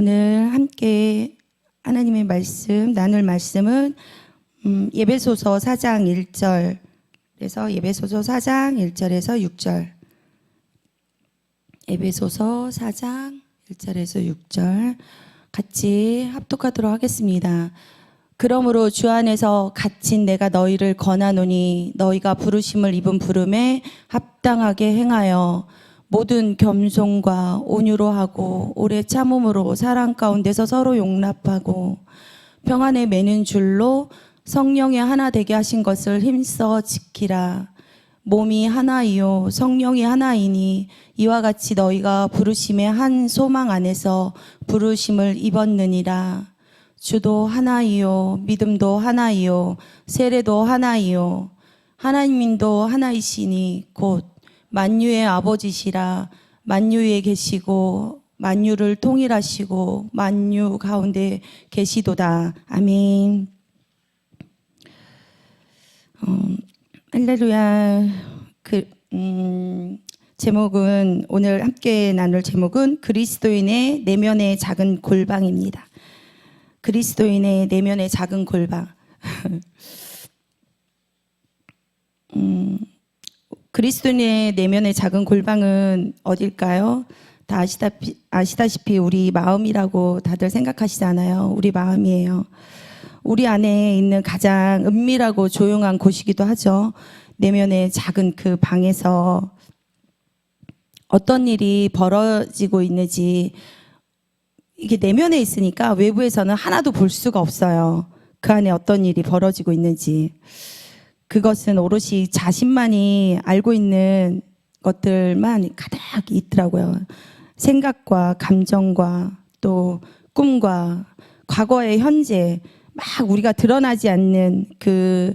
오늘 함께 하나님의 말씀 나눌 말씀은 예배소서 4장 1절에서 예배소서 4장 1절에서 6절. 예배소서 4장 1절에서 6절 같이 합독하도록 하겠습니다. 그러므로 주 안에서 갇힌 내가 너희를 권하노니 너희가 부르심을 입은 부름에 합당하게 행하여 모든 겸손과 온유로 하고 오래 참음으로 사랑 가운데서 서로 용납하고 평안에 매는 줄로 성령의 하나 되게 하신 것을 힘써 지키라. 몸이 하나이요 성령이 하나이니 이와 같이 너희가 부르심의 한 소망 안에서 부르심을 입었느니라. 주도 하나이요 믿음도 하나이요 세례도 하나이요 하나님도 하나이시니 곧 만유의 아버지시라. 만유에 계시고 만유를 통일하시고 만유 가운데 계시도다. 아멘. 할렐루야. 제목은 오늘 함께 나눌 제목은 그리스도인의 내면의 작은 골방입니다. 그리스도인의 내면의 작은 골방. 그리스도인의 내면의 작은 골방은 어딜까요? 다 아시다시피 우리 마음이라고 다들 생각하시잖아요. 우리 마음이에요. 우리 안에 있는 가장 은밀하고 조용한 곳이기도 하죠. 내면의 작은 그 방에서 어떤 일이 벌어지고 있는지 이게 내면에 있으니까 외부에서는 하나도 볼 수가 없어요. 그 안에 어떤 일이 벌어지고 있는지. 그것은 오롯이 자신만이 알고 있는 것들만 가득 있더라고요. 생각과 감정과 또 꿈과 과거의 현재 막 우리가 드러나지 않는 그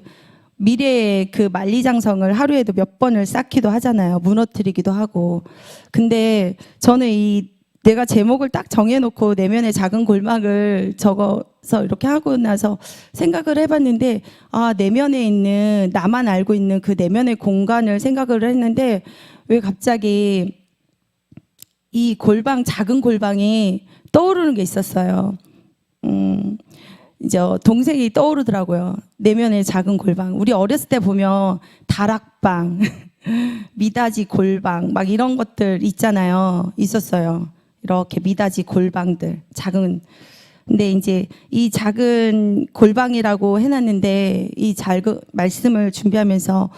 미래의 그 만리장성을 하루에도 몇 번을 쌓기도 하잖아요. 무너뜨리기도 하고. 근데 저는 내가 제목을 딱 정해놓고 내면의 작은 골방을 적어서 이렇게 하고 나서 생각을 해봤는데, 내면에 있는 나만 알고 있는 그 내면의 공간을 생각을 했는데 왜 갑자기 이 골방, 작은 골방이 떠오르는 게 있었어요. 이제 동생이 떠오르더라고요. 내면의 작은 골방. 우리 어렸을 때 보면 다락방, 미닫이 골방 막 이런 것들 있잖아요. 있었어요. 이렇게 미닫이 골방들, 작은. 근데 이제 이 작은 골방이라고 해놨는데 이 작은 말씀을 준비하면서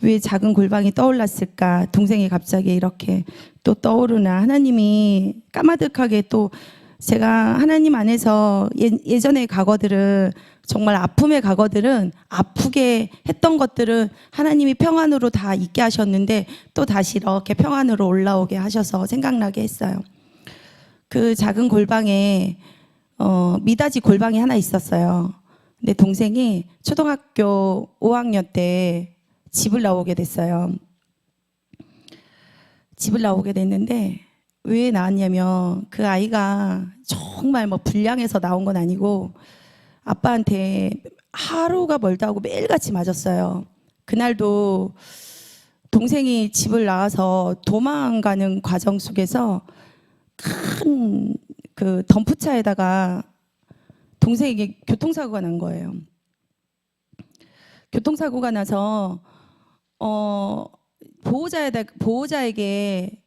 왜 작은 골방이 떠올랐을까? 동생이 갑자기 이렇게 또 떠오르나. 하나님이 까마득하게 또 제가 하나님 안에서 예전의 과거들은 정말 아픔의 과거들은 아프게 했던 것들은 하나님이 평안으로 다 잊게 하셨는데 또 다시 이렇게 평안으로 올라오게 하셔서 생각나게 했어요. 그 작은 골방에 미닫이 골방이 하나 있었어요. 근데 동생이 초등학교 5학년 때 집을 나오게 됐어요. 집을 나오게 됐는데 왜 나왔냐면 그 아이가 정말 뭐 불량해서 나온 건 아니고 아빠한테 하루가 멀다 하고 매일같이 맞았어요. 그날도 동생이 집을 나와서 도망가는 과정 속에서 큰 그 덤프차에다가 동생에게 교통사고가 난 거예요. 교통사고가 나서 보호자에게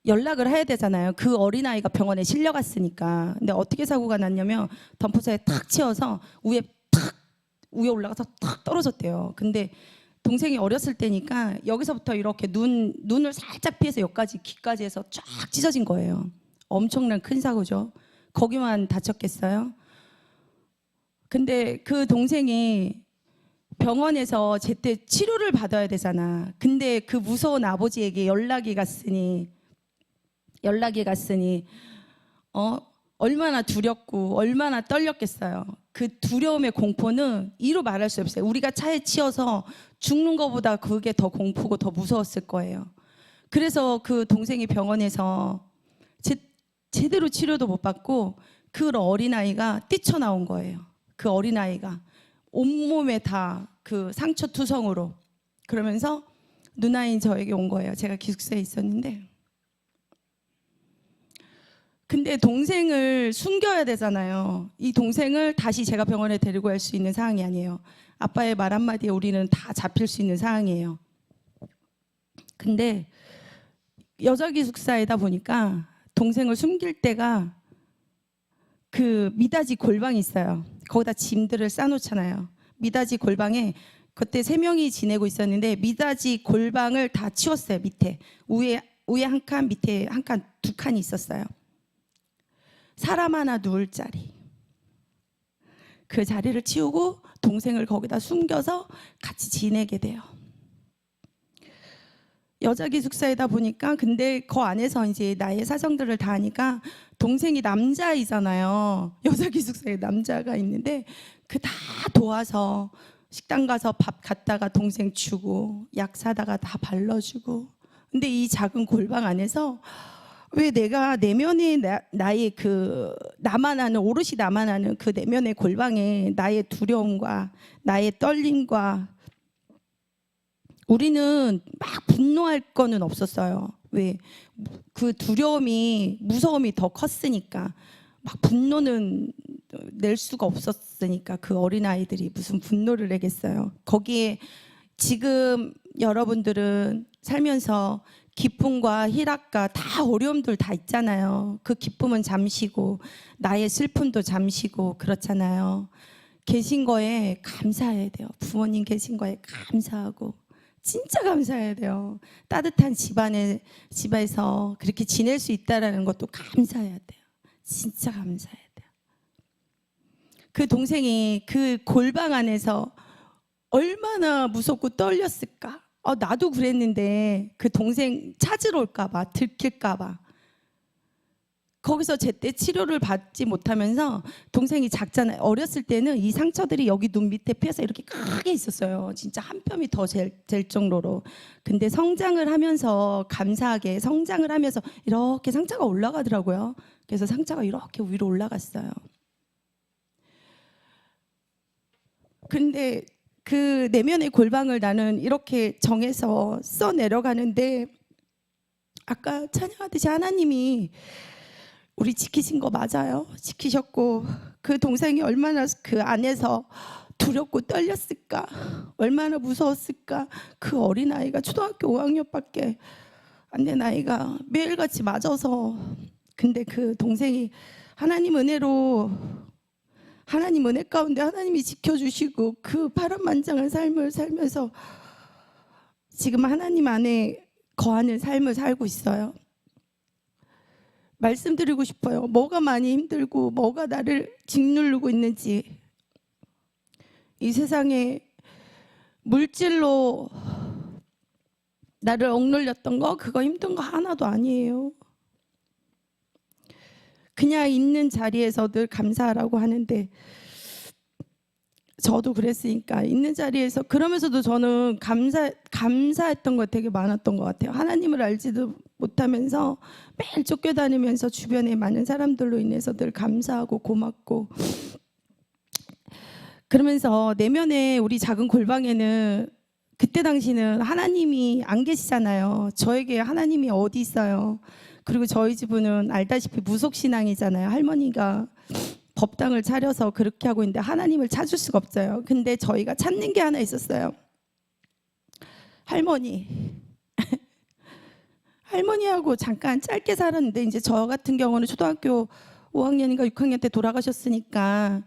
연락을 해야 되잖아요. 그 어린아이가 병원에 실려갔으니까. 근데 어떻게 사고가 났냐면 덤프차에 탁 치여서 위에 올라가서 탁 떨어졌대요. 근데 동생이 어렸을 때니까 여기서부터 이렇게 눈을 살짝 피해서 여기까지 귀까지 해서 쫙 찢어진 거예요. 엄청난 큰 사고죠. 거기만 다쳤겠어요? 근데 그 동생이 병원에서 제때 치료를 받아야 되잖아. 근데 그 무서운 아버지에게 연락이 갔으니 얼마나 두렵고 얼마나 떨렸겠어요. 그 두려움의 공포는 이루 말할 수 없어요. 우리가 차에 치여서 죽는 것보다 그게 더 공포고 더 무서웠을 거예요. 그래서 그 동생이 병원에서 제대로 치료도 못 받고 그 어린아이가 뛰쳐나온 거예요. 그 어린아이가 온몸에 다 그 상처 투성으로. 그러면서 누나인 저에게 온 거예요. 제가 기숙사에 있었는데 근데 동생을 숨겨야 되잖아요. 이 동생을 다시 제가 병원에 데리고 갈 수 있는 상황이 아니에요. 아빠의 말 한마디에 우리는 다 잡힐 수 있는 상황이에요. 근데 여자 기숙사이다 보니까 동생을 숨길 때가 그 미닫이 골방이 있어요. 거기다 짐들을 싸놓잖아요. 미닫이 골방에 그때 3명이 지내고 있었는데 미닫이 골방을 다 치웠어요. 밑에 위에 한 칸, 밑에 한 칸, 2칸이 있었어요. 사람 하나 누울 자리. 그 자리를 치우고 동생을 거기다 숨겨서 같이 지내게 돼요. 여자 기숙사이다 보니까 근데 그 안에서 이제 나의 사정들을 다 하니까 동생이 남자이잖아요. 여자 기숙사에 남자가 있는데 그 다 도와서 식당 가서 밥 갖다가 동생 주고 약 사다가 다 발라주고. 근데 이 작은 골방 안에서 왜 내가 내면의 나의 그 나만 아는 오롯이 나만 아는 그 내면의 골방에 나의 두려움과 나의 떨림과 우리는 막 분노할 거는 없었어요. 왜? 그 두려움이 무서움이 더 컸으니까 막 분노는 낼 수가 없었으니까 그 어린아이들이 무슨 분노를 내겠어요. 거기에 지금 여러분들은 살면서 기쁨과 희락과 다 어려움들 다 있잖아요. 그 기쁨은 잠시고 나의 슬픔도 잠시고 그렇잖아요. 계신 거에 감사해야 돼요. 부모님 계신 거에 감사하고 진짜 감사해야 돼요. 따뜻한 집에서 그렇게 지낼 수 있다는 것도 감사해야 돼요. 진짜 감사해야 돼요. 그 동생이 그 골방 안에서 얼마나 무섭고 떨렸을까. 나도 그랬는데 그 동생 찾으러 올까봐 들킬까봐 거기서 제때 치료를 받지 못하면서 동생이 작잖아요. 어렸을 때는 이 상처들이 여기 눈 밑에 펴서 이렇게 크게 있었어요. 진짜 한 뼘이 더 될 정도로. 근데 성장을 하면서 감사하게 성장을 하면서 이렇게 상처가 올라가더라고요. 그래서 상처가 이렇게 위로 올라갔어요. 근데 그 내면의 골방을 나는 이렇게 정해서 써 내려가는데 아까 찬양하듯이 하나님이 우리 지키신 거 맞아요. 지키셨고 그 동생이 얼마나 그 안에서 두렵고 떨렸을까, 얼마나 무서웠을까. 그 어린아이가 초등학교 5학년밖에 안 된 아이가 매일같이 맞아서. 근데 그 동생이 하나님 은혜로 하나님 은혜 가운데 하나님이 지켜주시고 그 파란만장한 삶을 살면서 지금 하나님 안에 거하는 삶을 살고 있어요. 말씀드리고 싶어요. 뭐가 많이 힘들고 뭐가 나를 짓누르고 있는지. 이 세상에 물질로 나를 억눌렸던 거 그거 힘든 거 하나도 아니에요. 그냥 있는 자리에서 늘 감사하라고 하는데 저도 그랬으니까 있는 자리에서 그러면서도 저는 감사했던 거 되게 많았던 것 같아요. 하나님을 알지도 못하면서 매일 쫓겨다니면서 주변에 많은 사람들로 인해서 늘 감사하고 고맙고 그러면서 내면에 우리 작은 골방에는 그때 당시는 하나님이 안 계시잖아요. 저에게 하나님이 어디 있어요. 그리고 저희 집은 알다시피 무속신앙이잖아요. 할머니가 법당을 차려서 그렇게 하고 있는데 하나님을 찾을 수가 없어요. 근데 저희가 찾는 게 하나 있었어요. 할머니. 할머니하고 잠깐 짧게 살았는데 이제 저 같은 경우는 초등학교 5학년인가 6학년 때 돌아가셨으니까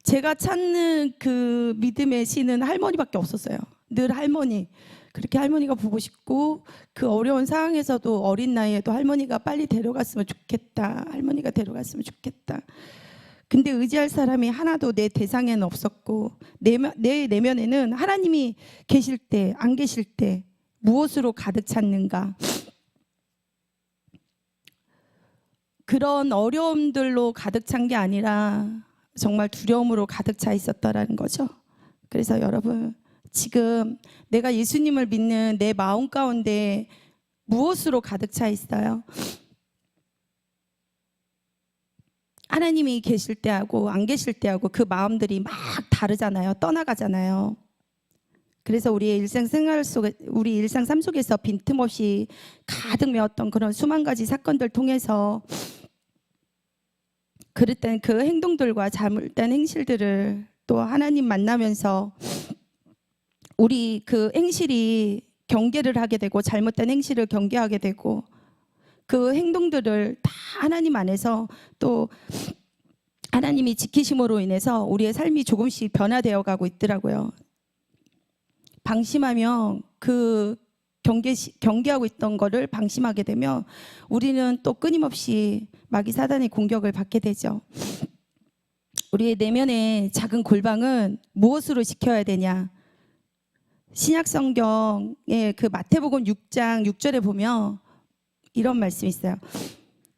제가 찾는 그 믿음의 신은 할머니밖에 없었어요. 늘 할머니. 그렇게 할머니가 보고 싶고 그 어려운 상황에서도 어린 나이에도 할머니가 빨리 데려갔으면 좋겠다. 할머니가 데려갔으면 좋겠다. 근데 의지할 사람이 하나도 내 대상에는 없었고 내 내면에는 하나님이 계실 때 안 계실 때 무엇으로 가득 찼는가. 그런 어려움들로 가득 찬 게 아니라 정말 두려움으로 가득 차 있었다라는 거죠. 그래서 여러분 지금 내가 예수님을 믿는 내 마음 가운데 무엇으로 가득 차 있어요? 하나님이 계실 때하고 안 계실 때하고 그 마음들이 막 다르잖아요. 떠나가잖아요. 그래서 우리의 일상생활 속에 우리 일상 삶 속에서 빈틈없이 가득 메웠던 그런 수만 가지 사건들 통해서 그릇된 그 행동들과 잘못된 행실들을 또 하나님 만나면서 우리 그 행실이 경계를 하게 되고 잘못된 행실을 경계하게 되고 그 행동들을 다 하나님 안에서 또 하나님이 지키심으로 인해서 우리의 삶이 조금씩 변화되어 가고 있더라고요. 방심하면 그 경계하고 있던 거를 방심하게 되면 우리는 또 끊임없이 마귀 사단의 공격을 받게 되죠. 우리의 내면의 작은 골방은 무엇으로 지켜야 되냐? 신약 성경의 그 마태복음 6장 6절에 보면 이런 말씀이 있어요.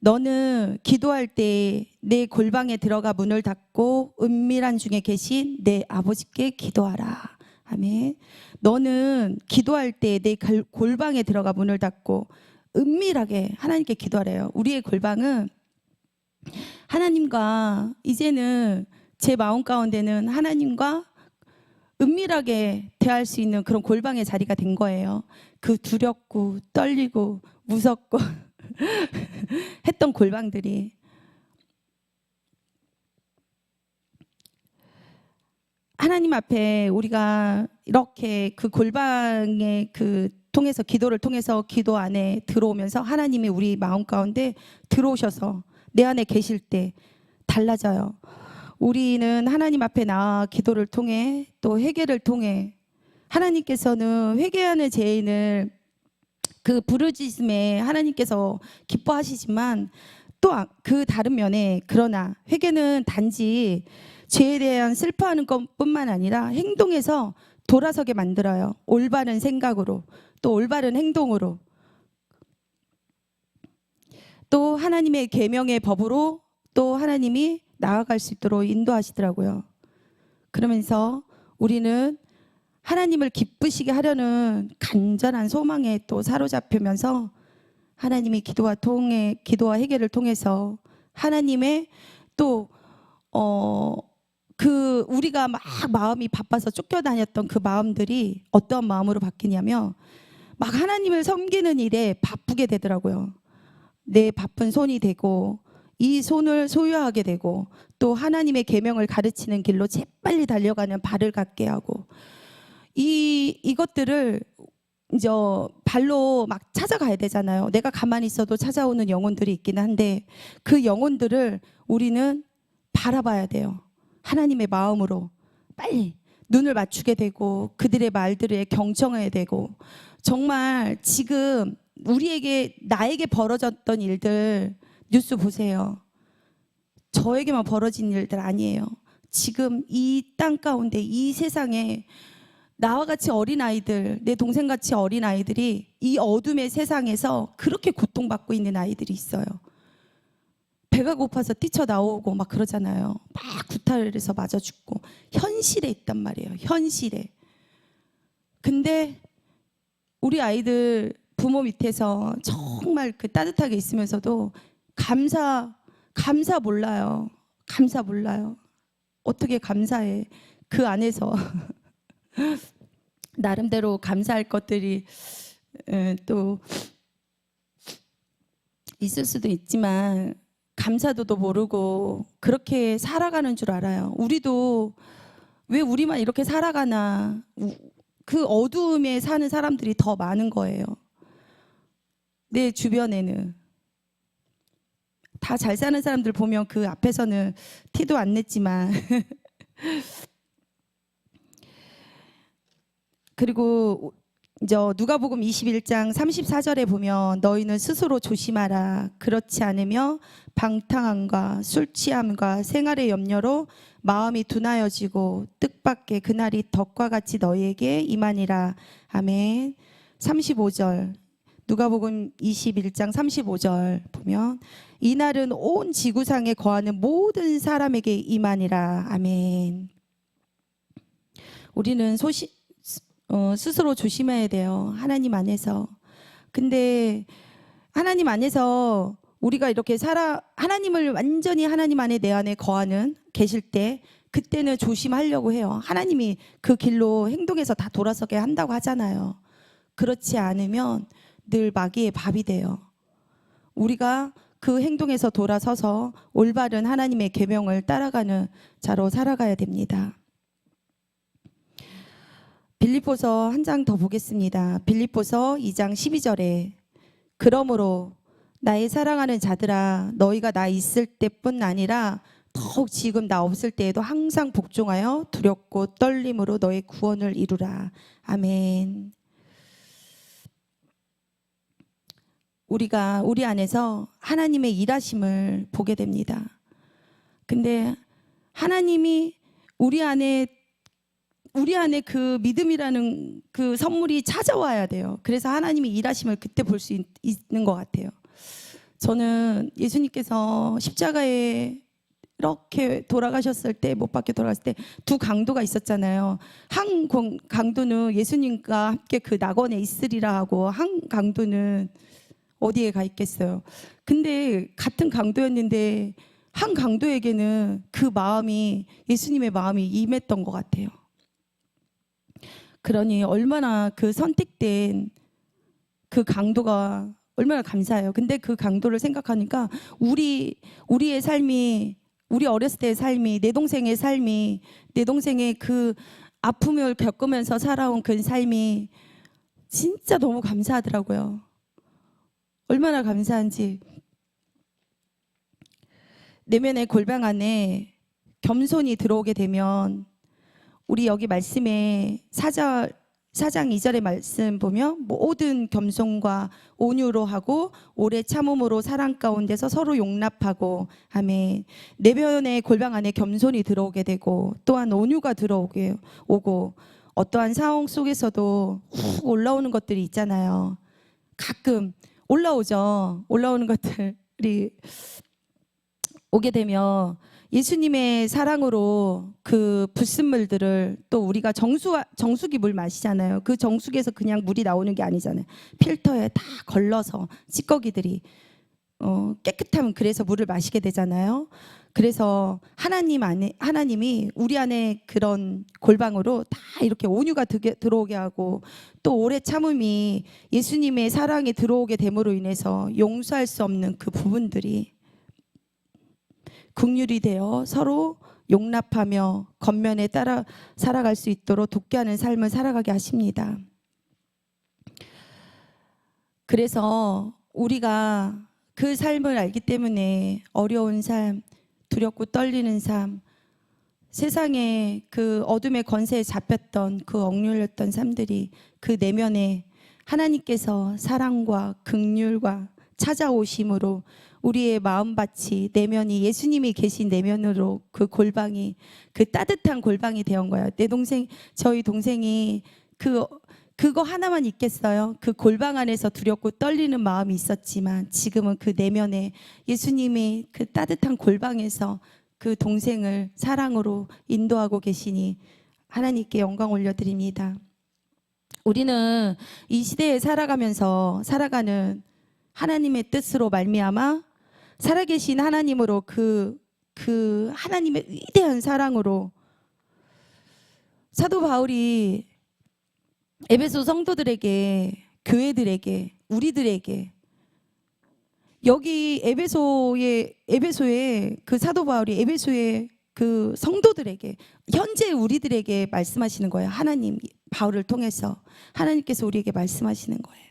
너는 기도할 때 내 골방에 들어가 문을 닫고 은밀한 중에 계신 내 아버지께 기도하라. 아멘. 너는 기도할 때 내 골방에 들어가 문을 닫고 은밀하게 하나님께 기도하래요. 우리의 골방은 하나님과 이제는 제 마음 가운데는 하나님과 은밀하게 대할 수 있는 그런 골방의 자리가 된 거예요. 그 두렵고 떨리고 무섭고 했던 골방들이 하나님 앞에 우리가 이렇게 그 골방에 그 통해서 기도를 통해서 기도 안에 들어오면서 하나님이 우리 마음 가운데 들어오셔서 내 안에 계실 때 달라져요. 우리는 하나님 앞에 나와 기도를 통해 또 회개를 통해 하나님께서는 회개하는 죄인을 그 부르짖음에 하나님께서 기뻐하시지만 또 그 다른 면에 그러나 회개는 단지 죄에 대한 슬퍼하는 것뿐만 아니라 행동에서 돌아서게 만들어요. 올바른 생각으로 또 올바른 행동으로 또 하나님의 계명의 법으로 또 하나님이 나아갈 수 있도록 인도하시더라고요. 그러면서 우리는 하나님을 기쁘시게 하려는 간절한 소망에 또 사로잡히면서 하나님이 기도와 회개를 통해서 하나님의 또 그 우리가 막 마음이 바빠서 쫓겨다녔던 그 마음들이 어떤 마음으로 바뀌냐면 막 하나님을 섬기는 일에 바쁘게 되더라고요. 내 바쁜 손이 되고 이 손을 소유하게 되고 또 하나님의 계명을 가르치는 길로 재빨리 달려가는 발을 갖게 하고 이것들을 이제 발로 막 찾아가야 되잖아요. 내가 가만히 있어도 찾아오는 영혼들이 있긴 한데 그 영혼들을 우리는 바라봐야 돼요. 하나님의 마음으로 빨리 눈을 맞추게 되고 그들의 말들에 경청해야 되고 정말 지금 나에게 벌어졌던 일들 뉴스 보세요. 저에게만 벌어진 일들 아니에요. 지금 이 땅 가운데 이 세상에 나와 같이 어린아이들, 내 동생같이 어린아이들이 이 어둠의 세상에서 그렇게 고통받고 있는 아이들이 있어요. 배가 고파서 뛰쳐나오고 막 그러잖아요. 막 구타를 해서 맞아 죽고 현실에 있단 말이에요. 현실에. 근데 우리 아이들 부모 밑에서 정말 그 따뜻하게 있으면서도 감사 몰라요. 감사 몰라요. 어떻게 감사해. 그 안에서 나름대로 감사할 것들이 또 있을 수도 있지만 감사도도 모르고 그렇게 살아가는 줄 알아요. 우리도 왜 우리만 이렇게 살아가나. 그 어두움에 사는 사람들이 더 많은 거예요. 내 주변에는 다 잘 사는 사람들 보면 그 앞에서는 티도 안 냈지만 그리고 이제 누가복음 21장 34절에 보면 너희는 스스로 조심하라. 그렇지 않으며 방탕함과 술 취함과 생활의 염려로 마음이 둔하여지고 뜻밖의 그날이 덕과 같이 너희에게 임하니라. 아멘. 35절 누가복음 21장 35절 보면 이날은 온 지구상에 거하는 모든 사람에게 임하니라. 아멘. 우리는 스스로 조심해야 돼요. 하나님 안에서. 근데 하나님 안에서 우리가 이렇게 하나님을 완전히 하나님 안에 내 안에 계실 때 그때는 조심하려고 해요. 하나님이 그 길로 행동해서 다 돌아서게 한다고 하잖아요. 그렇지 않으면 늘 마귀의 밥이 돼요. 우리가 그 행동에서 돌아서서 올바른 하나님의 계명을 따라가는 자로 살아가야 됩니다. 빌립보서 한 장 더 보겠습니다. 빌립보서 2장 12절에 그러므로 나의 사랑하는 자들아 너희가 나 있을 때뿐 아니라 더욱 지금 나 없을 때에도 항상 복종하여 두렵고 떨림으로 너의 구원을 이루라. 아멘. 우리가 우리 안에서 하나님의 일하심을 보게 됩니다. 근데 하나님이 우리 안에 그 믿음이라는 그 선물이 찾아와야 돼요. 그래서 하나님이 일하심을 그때 볼 수 있는 것 같아요. 저는 예수님께서 십자가에 이렇게 돌아가셨을 때, 못 박혀 돌아갔을 때 두 강도가 있었잖아요. 한 강도는 예수님과 함께 그 낙원에 있으리라 하고, 한 강도는 어디에 가 있겠어요. 근데 같은 강도였는데 한 강도에게는 그 마음이, 예수님의 마음이 임했던 것 같아요. 그러니 얼마나 그 선택된 그 강도가 얼마나 감사해요. 근데 그 강도를 생각하니까 우리의 삶이, 우리 어렸을 때의 삶이, 내 동생의 삶이, 내 동생의 그 아픔을 겪으면서 살아온 그 삶이 진짜 너무 감사하더라고요. 얼마나 감사한지. 내면의 골방 안에 겸손이 들어오게 되면, 우리 여기 말씀에 4장 2절의 말씀 보면 모든 겸손과 온유로 하고 오래 참음으로 사랑 가운데서 서로 용납하고, 아멘. 내면의 골방 안에 겸손이 들어오게 되고 또한 온유가 오고, 어떠한 상황 속에서도 훅 올라오는 것들이 있잖아요. 가끔 올라오죠. 올라오는 것들이 오게 되면 예수님의 사랑으로 그 불순물들을, 또 우리가 정수기 물 마시잖아요. 그 정수기에서 그냥 물이 나오는 게 아니잖아요. 필터에 다 걸러서 찌꺼기들이 깨끗하면 그래서 물을 마시게 되잖아요. 그래서 하나님이 우리 안에 그런 골방으로 다 이렇게 온유가 들어오게 하고, 또 오래 참음이 예수님의 사랑이 들어오게 됨으로 인해서 용서할 수 없는 그 부분들이 긍휼이 되어 서로 용납하며 겉면에 따라 살아갈 수 있도록 돕게 하는 삶을 살아가게 하십니다. 그래서 우리가 그 삶을 알기 때문에 어려운 삶, 두렵고 떨리는 삶, 세상에 그 어둠의 권세에 잡혔던 그 억눌렸던 삶들이 그 내면에 하나님께서 사랑과 긍휼과 찾아오심으로 우리의 마음밭이, 내면이 예수님이 계신 내면으로 그 골방이, 그 따뜻한 골방이 되온 거예요. 저희 동생이 그거 하나만 있겠어요? 그 골방 안에서 두렵고 떨리는 마음이 있었지만 지금은 그 내면에 예수님이 그 따뜻한 골방에서 그 동생을 사랑으로 인도하고 계시니 하나님께 영광 올려드립니다. 우리는 이 시대에 살아가는 하나님의 뜻으로 말미암아 살아계신 하나님으로 그 하나님의 위대한 사랑으로, 사도 바울이 에베소 성도들에게, 교회들에게, 우리들에게, 여기 에베소에 그 사도 바울이 에베소의 그 성도들에게, 현재 우리들에게 말씀하시는 거예요. 하나님, 바울을 통해서 하나님께서 우리에게 말씀하시는 거예요.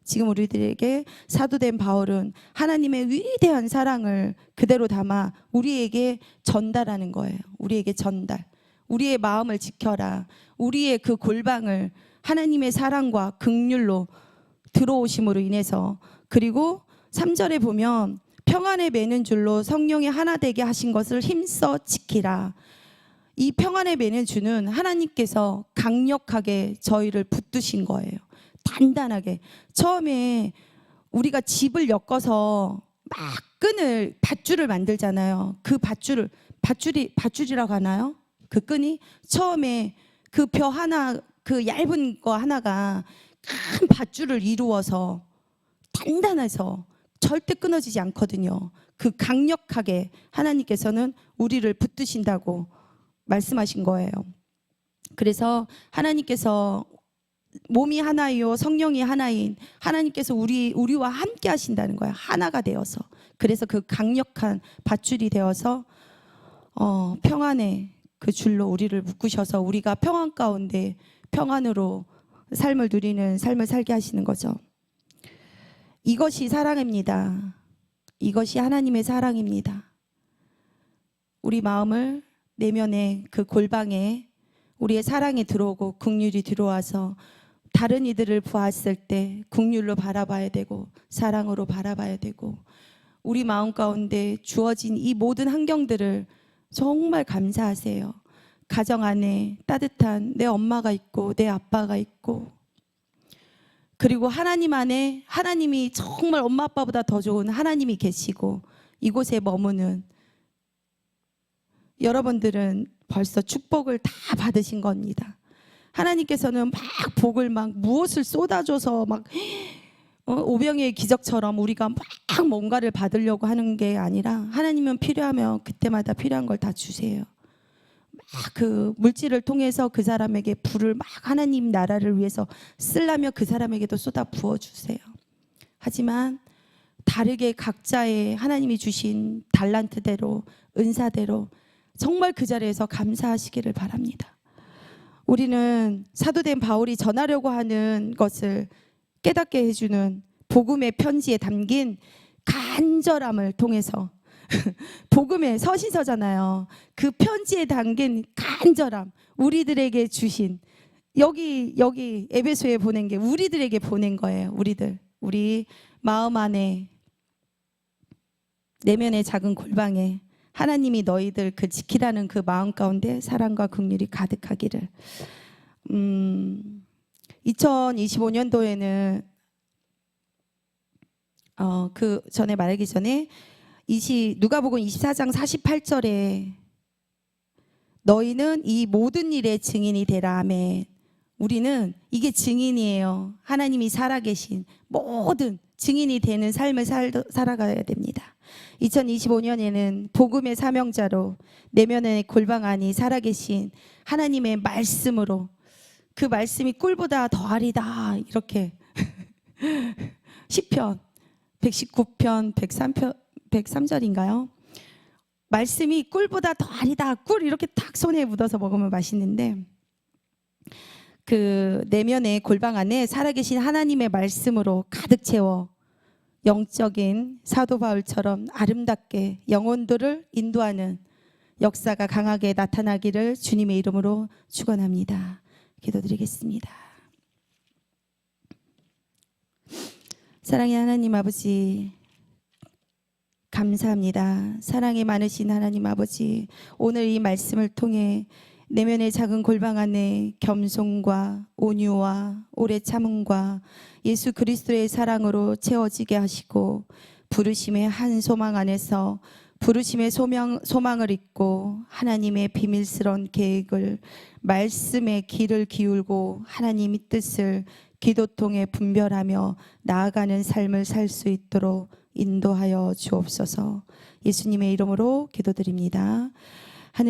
지금 우리들에게 사도된 바울은 하나님의 위대한 사랑을 그대로 담아 우리에게 전달하는 거예요. 우리에게 전달. 우리의 마음을 지켜라. 우리의 그 골방을 하나님의 사랑과 긍휼로 들어오심으로 인해서, 그리고 3절에 보면 평안에 매는 줄로 성령이 하나 되게 하신 것을 힘써 지키라. 이 평안에 매는 줄은 하나님께서 강력하게 저희를 붙드신 거예요. 단단하게. 처음에 우리가 집을 엮어서 막 끈을, 밧줄을 만들잖아요. 그 밧줄이라고 하나요? 그 끈이 처음에 그 벼 하나, 그 얇은 거 하나가 큰 밧줄을 이루어서 단단해서 절대 끊어지지 않거든요. 그 강력하게 하나님께서는 우리를 붙드신다고 말씀하신 거예요. 그래서 하나님께서 몸이 하나이요 성령이 하나인 하나님께서 우리와 함께 하신다는 거예요. 하나가 되어서. 그래서 그 강력한 밧줄이 되어서 평안의 그 줄로 우리를 묶으셔서 우리가 평안 가운데 평안으로 삶을 누리는 삶을 살게 하시는 거죠. 이것이 사랑입니다. 이것이 하나님의 사랑입니다. 우리 마음을 내면의 그 골방에 우리의 사랑이 들어오고 긍휼이 들어와서 다른 이들을 보았을 때 긍휼로 바라봐야 되고 사랑으로 바라봐야 되고 우리 마음 가운데 주어진 이 모든 환경들을 정말 감사하세요. 가정 안에 따뜻한 내 엄마가 있고 내 아빠가 있고 그리고 하나님 안에 하나님이 정말 엄마 아빠보다 더 좋은 하나님이 계시고 이곳에 머무는 여러분들은 벌써 축복을 다 받으신 겁니다. 하나님께서는 막 복을 막 무엇을 쏟아줘서 막 오병이의 기적처럼 우리가 막 뭔가를 받으려고 하는 게 아니라 하나님은 필요하면 그때마다 필요한 걸 다 주세요. 막 그 물질을 통해서 그 사람에게 불을 막 하나님 나라를 위해서 쓰려면 그 사람에게도 쏟아 부어주세요. 하지만 다르게 각자의 하나님이 주신 달란트대로 은사대로 정말 그 자리에서 감사하시기를 바랍니다. 우리는 사도된 바울이 전하려고 하는 것을 깨닫게 해주는 복음의 편지에 담긴 간절함을 통해서 복음의 서신서잖아요. 그 편지에 담긴 간절함 우리들에게 주신 여기 에베소에 보낸 게 우리들에게 보낸 거예요. 우리 마음 안에 내면의 작은 골방에 하나님이 너희들 그 지키라는 그 마음 가운데 사랑과 긍휼이 가득하기를. 2025년도에는 그 전에 말하기 전에 누가복음 24장 48절에 너희는 이 모든 일의 증인이 되라. 아멘. 우리는 이게 증인이에요. 하나님이 살아계신 모든 증인이 되는 삶을 살아가야 됩니다. 2025년에는 복음의 사명자로 내면의 골방 안이 살아계신 하나님의 말씀으로 그 말씀이 꿀보다 더하리다 이렇게 시편 119편 103절인가요? 말씀이 꿀보다 더하리다. 꿀 이렇게 딱 손에 묻어서 먹으면 맛있는데 그 내면의 골방 안에 살아계신 하나님의 말씀으로 가득 채워 영적인 사도 바울처럼 아름답게 영혼들을 인도하는 역사가 강하게 나타나기를 주님의 이름으로 축원합니다. 기도드리겠습니다. 사랑의 하나님 아버지 감사합니다. 사랑이 많으신 하나님 아버지 오늘 이 말씀을 통해 내면의 작은 골방 안에 겸손과 온유와 오래 참음과 예수 그리스도의 사랑으로 채워지게 하시고 부르심의 한 소망 안에서 부르심의 소망을 잊고 하나님의 비밀스러운 계획을 말씀에 귀를 기울고 하나님의 뜻을 기도통에 분별하며 나아가는 삶을 살 수 있도록 인도하여 주옵소서. 예수님의 이름으로 기도드립니다.